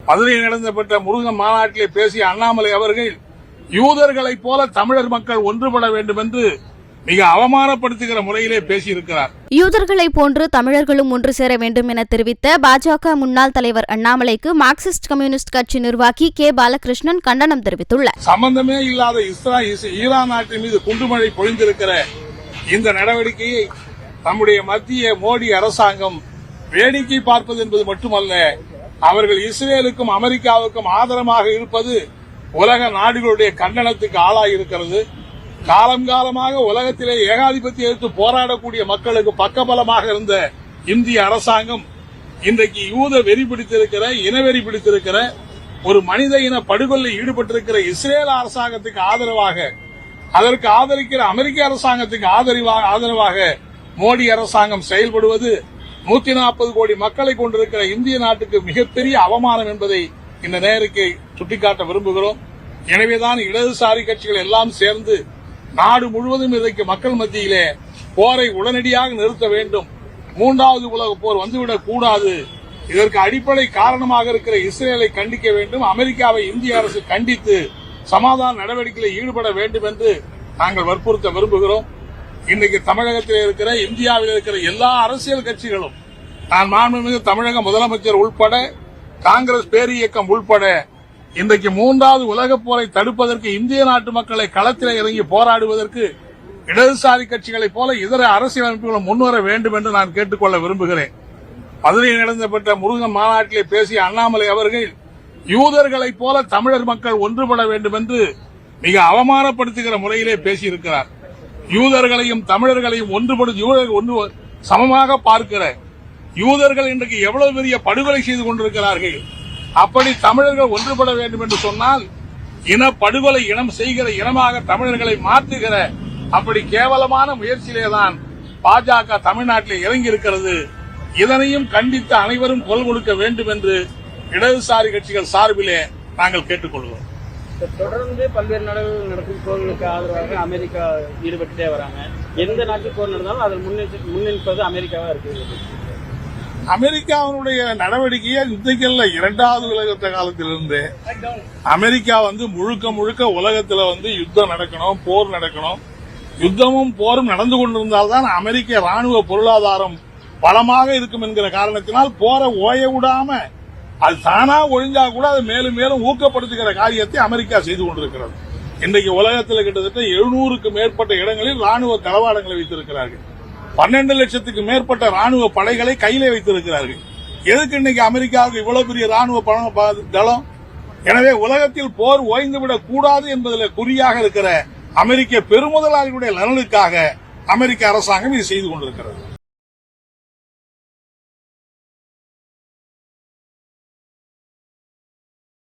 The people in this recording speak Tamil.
மதுரையில் நடத்தப்பட்ட முருகன் மாநாட்டிலே பேசிய அண்ணாமலை அவர்கள் யூதர்களைப் போல தமிழர் மக்கள் ஒன்றுபட வேண்டும் என்று மிக அவமானப்படுத்துகிற முறையிலே பேசியிருக்கிறார். யூதர்களைப் போன்று தமிழர்களும் ஒன்று சேர வேண்டும் என தெரிவித்த பாஜக முன்னாள் தலைவர் அண்ணாமலைக்கு மார்க்சிஸ்ட் கம்யூனிஸ்ட் கட்சி நிர்வாகி கே பாலகிருஷ்ணன் கண்டனம் தெரிவித்துள்ளார். சம்பந்தமே இல்லாத ஈரான் நாட்டின் மீது குண்டுமழை பொழிந்திருக்கிற இந்த நடவடிக்கையை நம்முடைய மத்திய மோடி அரசாங்கம் வேடிக்கை பார்ப்பது என்பது மட்டுமல்ல, அவர்கள் இஸ்ரேலுக்கும் அமெரிக்காவுக்கும் ஆதரவாக இருப்பது உலக நாடுகளுடைய கண்டனத்துக்கு ஆளாயிருக்கிறது. காலம் காலமாக உலகத்திலே ஏகாதிபத்தியம் எதிர்த்து போராடக்கூடிய மக்களுக்கு பக்கபலமாக இருந்த இந்திய அரசாங்கம் இன்றைக்கு யூத வெறி பிடித்திருக்கிற, இனவெறி பிடித்திருக்கிற, ஒரு மனித இன படுகொலை ஈடுபட்டிருக்கிற இஸ்ரேல் அரசாங்கத்துக்கு ஆதரவாக, அதற்கு ஆதரிக்கிற அமெரிக்க அரசாங்கத்துக்கு ஆதரவாக மோடி அரசாங்கம் செயல்படுவது 140 கோடி மக்களை கொண்டிருக்கிற இந்திய நாட்டுக்கு மிகப்பெரிய அவமானம் என்பதை இந்த நேரத்தை சுட்டிக்காட்ட விரும்புகிறோம். எனவேதான் இடதுசாரி கட்சிகள் எல்லாம் சேர்ந்து நாடு முழுவதும் இன்றைக்கு மக்கள் மத்தியிலே போரை உடனடியாக நிறுத்த வேண்டும், 3வது உலக போர் வந்துவிடக் கூடாது, இதற்கு அடிப்படை காரணமாக இருக்கிற இஸ்ரேலை கண்டிக்க வேண்டும், அமெரிக்காவை இந்திய அரசு கண்டித்து சமாதான நடவடிக்கையில் ஈடுபட வேண்டும் என்று நாங்கள் வற்புறுத்த விரும்புகிறோம். இன்றைக்கு தமிழகத்தில் இருக்கிற, இந்தியாவில் இருக்கிற எல்லா அரசியல் கட்சிகளும், நான் மாண்புமிகு தமிழக முதலமைச்சர் உள்பட, காங்கிரஸ் பேரியக்கம் உள்பட, இன்றைக்கு 3வது உலகப் போரை தடுப்பதற்கு இந்திய நாட்டு மக்களை களத்தில் இறங்கி போராடுவதற்கு இடதுசாரி கட்சிகளைப் போல இதர அரசியல் அமைப்புகளும் முன்வர வேண்டும் என்று நான் கேட்டுக்கொள்ள விரும்புகிறேன். மதுரையில் நடத்தப்பட்ட முருகன் மாநாட்டிலே பேசிய அண்ணாமலை அவர்கள் யூதர்களைப் போல தமிழர் மக்கள் ஒன்றுபட வேண்டும் என்று மிக அவமானப்படுத்துகிற முறையிலே பேசியிருக்கிறார். யூதர்களையும் தமிழர்களையும் ஒன்று சமமாக பார்க்கிற யூதர்கள் இன்றைக்கு எவ்வளவு பெரிய படுகொலை செய்து கொண்டிருக்கிறார்கள். அப்படி தமிழர்கள் ஒன்றுபட வேண்டும் என்று சொன்னால் இன படுகொலை இனம் செய்கிற இனமாக தமிழர்களை மாற்றுகிற அப்படி கேவலமான முயற்சியிலேதான் பாஜக தமிழ்நாட்டிலே இறங்கி இருக்கிறது. இதனையும் கண்டித்து அனைவரும் குரல் கொடுக்க வேண்டும் என்று இடதுசாரி கட்சிகள் சார்பிலே நாங்கள் கேட்டுக்கொள்கிறோம். தொடர்ந்து பல்வேறு நாடுகள் நடக்கும் போர்களுக்கு ஆதரவாக அமெரிக்கா ஈடுபட்டே வராங்க. எந்த நாட்டுக்கு போர் நடந்தாலும் அதில் முன்னிற்பது அமெரிக்காவா இருக்கு. அமெரிக்காவினுடைய நடவடிக்கையை இன்றைக்கல்ல, 2வது உலக காலத்திலிருந்து அமெரிக்கா முழுக்க முழுக்க உலகத்தில் யுத்தம் நடக்கணும், போர் நடக்கணும், யுத்தமும் போரும் நடந்து கொண்டிருந்தால்தான் அமெரிக்க ராணுவ பொருளாதாரம் பலமாக இருக்கும் என்கிற காரணத்தினால் போரை ஓய விடாம அது தானா ஒழிஞ்சா கூட அது மேலும் மேலும் ஊக்கப்படுத்துகிற காரியத்தை அமெரிக்கா செய்து கொண்டிருக்கிறது. இன்றைக்கு உலகத்தில் கிட்டத்தட்ட 700க்கும் மேற்பட்ட இடங்களில் ராணுவ தளவாடங்களை வைத்திருக்கிறார்கள். 12 லட்சத்துக்கு மேற்பட்ட ராணுவ படைகளை கையிலே வைத்திருக்கிறார்கள். எதுக்கு இன்னைக்கு அமெரிக்காவுக்கு இவ்வளவு பெரிய ராணுவ தளம்? எனவே உலகத்தில் போர் ஓய்ந்துவிடக் கூடாது என்பதில் குறியாக இருக்கிற அமெரிக்க பெருமுதலாளிகளுடைய நலனுக்காக அமெரிக்க அரசாங்கம் இது செய்து கொண்டிருக்கிறது.